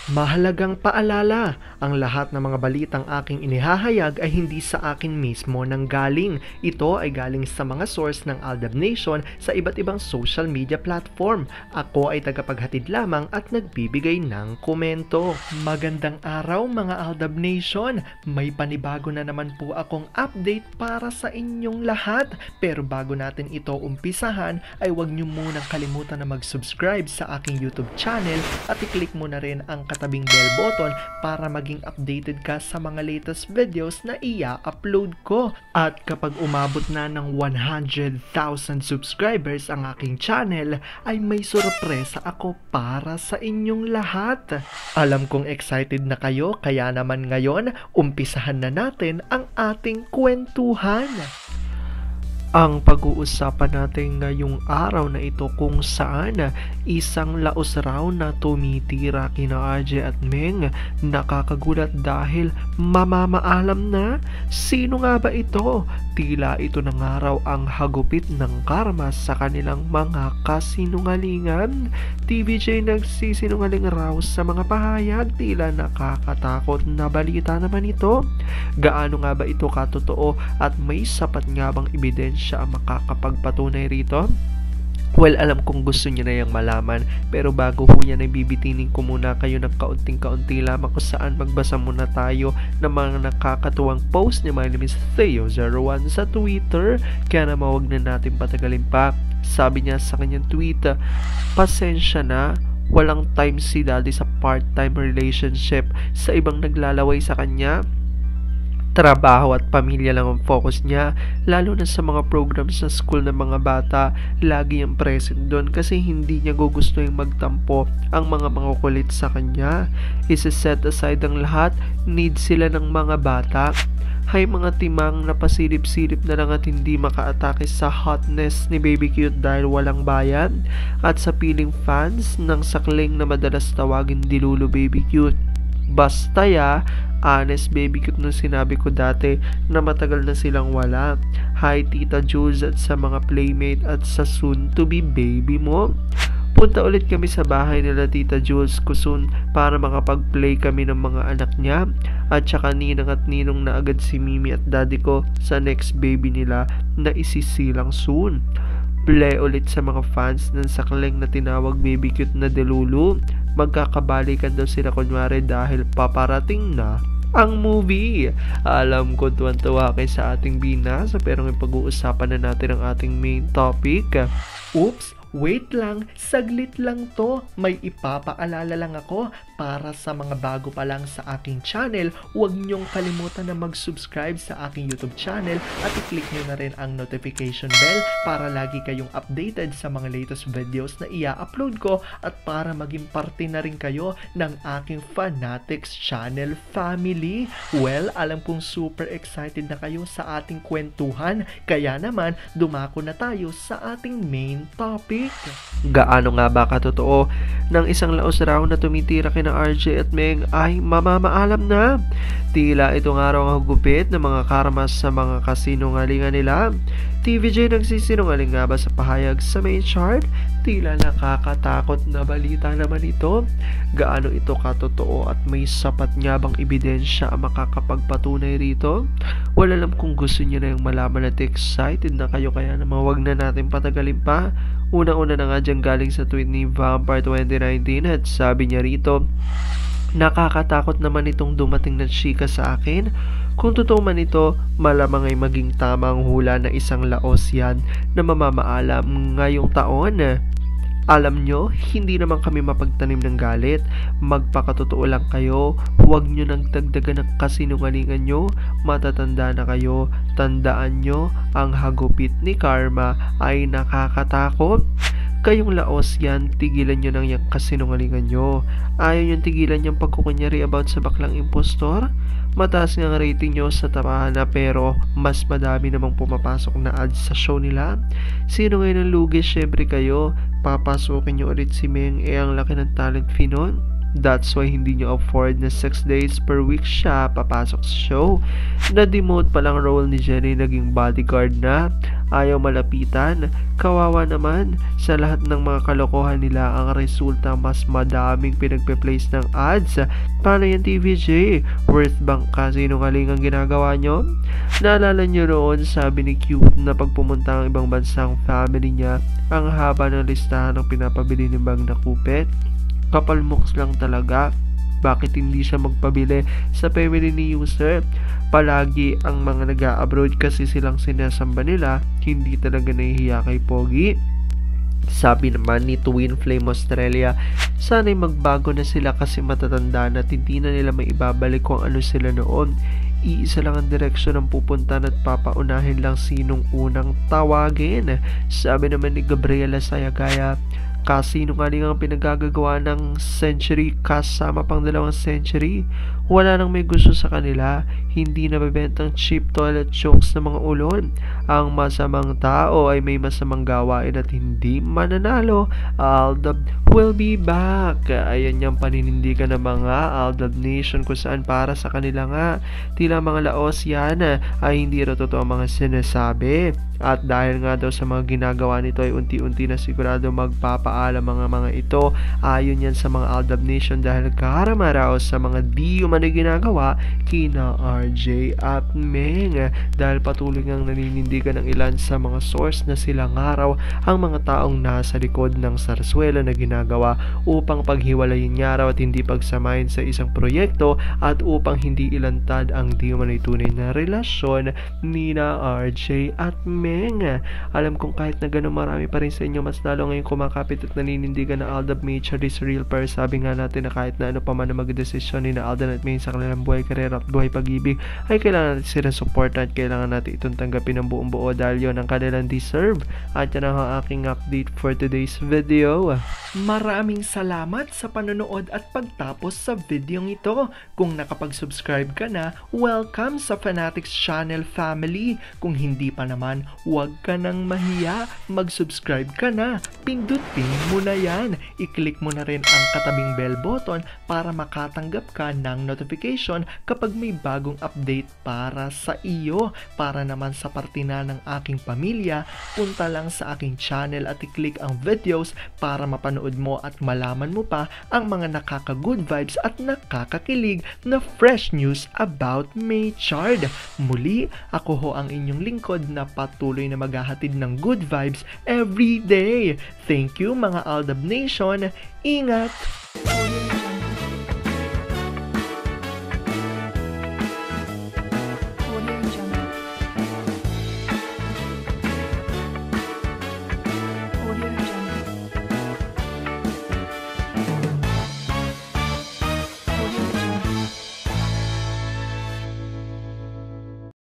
Mahalagang paalala, ang lahat ng mga balitang aking inihahayag ay hindi sa akin mismo nanggaling. Ito ay galing sa mga source ng Aldab Nation sa iba't ibang social media platform. Ako ay tagapaghatid lamang at nagbibigay ng komento. Magandang araw mga Aldab Nation! May panibago na naman po akong update para sa inyong lahat. Pero bago natin ito umpisahan ay huwag niyo munang kalimutan na mag-subscribe sa aking YouTube channel at i-click mo na rin ang katabing bell button para maging updated ka sa mga latest videos na i-upload ko. At kapag umabot na ng 100,000 subscribers ang aking channel, ay may sorpresa ako para sa inyong lahat. Alam kong excited na kayo, kaya naman ngayon, umpisahan na natin ang ating kwentuhan. Ang pag-uusapan natin ngayong araw na ito kung saan isang laos raw na tumitira kina RJ at Meng, nakakagulat dahil mamamaalam na. Sino nga ba ito? Tila ito na nga raw ang hagupit ng karma sa kanilang mga kasinungalingan. TVJ nagsisinungaling raw sa mga pahayag, tila nakakatakot na balita naman ito. Gaano nga ba ito katotoo at may sapat nga bang ebidensya ang makakapagpatunay rito? Well, alam kong gusto niyo na yung malaman, pero bago ho yan ay bibitinin ko muna kayo ng kaunting-kaunti lamang kung saan magbasa muna tayo ng mga nakakatuwang post ni My name is Theo01 sa Twitter. Kaya naman huwag na natin patagalin pa. Sabi niya sa kanyang tweet, pasensya na, walang time si daddy sa part-time relationship. Sa ibang naglalaway sa kanya, trabaho at pamilya lang ang focus niya, lalo na sa mga programs sa school ng mga bata. Lagi ang present doon kasi hindi niya gugustuhin magtampo ang mga kulit sa kanya. Isa-set aside ang lahat, need sila ng mga bata. Hay mga timang na pasilip-silip na lang at hindi makaatake sa hotness ni Baby Cute dahil walang bayan, at sa piling fans ng sakling na madalas tawagin Dilulu Baby Cute. Basta honest Baby Cute nung sinabi ko dati na matagal na silang wala. Hi Tita Jules at sa mga playmate at sa soon to be baby mo. Punta ulit kami sa bahay nila Tita Jules Kusun para makapag-play kami ng mga anak niya, at saka ninang at ninong na agad si Mimi at daddy ko sa next baby nila na isisilang soon. Play ulit sa mga fans ng sakling na tinawag Baby Cute na Delulu. Magkakabalikan daw sila kunwari dahil paparating na ang movie. Alam ko tuwan-tuwa kay sa ating binasa, pero may pag-uusapan na natin ang ating main topic. Oops! Wait lang, saglit lang to. May ipapaalala lang ako para sa mga bago pa lang sa aking channel. Huwag niyong kalimutan na mag-subscribe sa aking YouTube channel at i-click niyo na rin ang notification bell para lagi kayong updated sa mga latest videos na i-upload ko, at para maging parte na rin kayo ng aking Fanatics channel family. Well, alam kong super excited na kayo sa ating kwentuhan, kaya naman dumako na tayo sa ating main topic. Gaano nga ba katotoo ng isang laos raw na tumitira kina RJ at Meng ay mamamaalam na? Tila ito nga raw ang hugupit ng mga karma sa mga kasinungalingan nila. TVJ nagsisinungaling nga ba sa pahayag sa main chart? Tila nakakatakot na balita naman ito. Gaano ito katotoo at may sapat nga bang ebidensya ang makakapagpatunay rito? Well, alam kung gusto niyo na yung malaman at excited na kayo, kaya naman huwag na natin patagalin pa. Una-una na nga dyan galing sa tweet ni Vampire 2019 at sabi niya rito, nakakatakot naman itong dumating na chika sa akin. Kung totoo man ito, malamang ay maging tama ang hula na isang laos yan na mamamaalam ngayong taon. Alam nyo, hindi naman kami mapagtanim ng galit. Magpakatotoo lang kayo. Huwag nyo nang dagdagan ng kasinungalingan nyo. Matatanda na kayo. Tandaan nyo, ang hagupit ni karma ay nakakatakot. Kayong laos yan, tigilan nyo nang yung kasinungalingan nyo. Ayaw nyo tigilan yung pagkukunyari about sa baklang impostor? Mataas nga ang rating nyo sa Tapahana, pero mas madami namang pumapasok na ads sa show nila. Sino ngayon ang lugi? Syempre kayo. Papasukin nyo ulit si Meng, ang laki ng talent fee nun. That's why hindi niya afford na 6 days per week siya papasok sa show. Na-demote palang role ni Jenny, naging bodyguard na. Ayaw malapitan. Kawawa naman. Sa lahat ng mga kalokohan nila, ang resulta mas madaming pinagpe-place ng ads. Paano yan, TVJ? Worth bang kasinungaling ang ginagawa nyo? Naalala nyo roon, sabi ni Cute na pag pumunta ang ibang bansang family niya, ang haba ng listahan ng pinapabili ni Bag na kupet. Kapalmoks lang talaga. Bakit hindi siya magpabili sa family ni user? Palagi ang mga nag-a-abroad kasi silang sinasamba nila, hindi talaga nahihiya kay Pogi. Sabi naman ni Twin Flame Australia, sana'y magbago na sila kasi matatanda na, hindi na nila maibabalik kung ano sila noon. Iisa lang ang direksyon ng pupuntan at papaunahin lang sinong unang tawagin. Sabi naman ni Gabriela Sayagaya, kasinungaling ang pinagagagawa ng Century kasama pang 2 century. Wala nang may gusto sa kanila. Hindi nabebentang cheap toilet jokes ng mga ulon. Ang masamang tao ay may masamang gawain at hindi mananalo. Aldab will be back. Ayan yung paninindigan ng mga Aldab Nation kung saan para sa kanila nga. Tila mga laos yan ay hindi rin totoo ang mga sinasabi. At dahil nga daw sa mga ginagawa nito ay unti-unti na sigurado magpapaalam mga ito. Ayon yan sa mga Aldab Nation dahil karamaraw sa mga di umano ginagawa kina RJ at Meng. Dahil patuloy ngang naninindigan ng ilan sa mga source na silang araw ang mga taong nasa likod ng sarsuela na ginagawa upang paghiwalayin niya raw at hindi pagsamahin sa isang proyekto at upang hindi ilantad ang di umano'y tunay na relasyon nina RJ at Meng. Alam kong kahit na gano'n marami pa rin sa inyo mas lalo ngayon kumakapit at naninindigan na Aldab Major is real per. Sabi nga natin na kahit na ano pa man na magdesisyon ni na Alden at May sa kanilang buhay, karera at buhay pag-ibig ay kailangan natin silang supportan at kailangan natin itong tanggapin ng buong buo dahil yun ang kanilang deserve. At yan ang aking update for today's video. Maraming salamat sa panonood at pagtapos sa videong ito. Kung nakapag-subscribe ka na, welcome sa Fanatics Channel family. Kung hindi pa naman, huwag ka nang mahiya. Mag-subscribe ka na. Pindutin mo na yan. I-click mo na rin ang katabing bell button para makatanggap ka ng notification kapag may bagong update para sa iyo. Para naman sa parte na ng aking pamilya, punta lang sa aking channel at i-click ang videos para mapanood mo at malaman mo pa ang mga nakaka-good vibes at nakakakilig na fresh news about Maychard. Muli, ako ho ang inyong lingkod na patuloy na maghahatid ng good vibes every day. Thank you mga Aldab Nation. Ingat!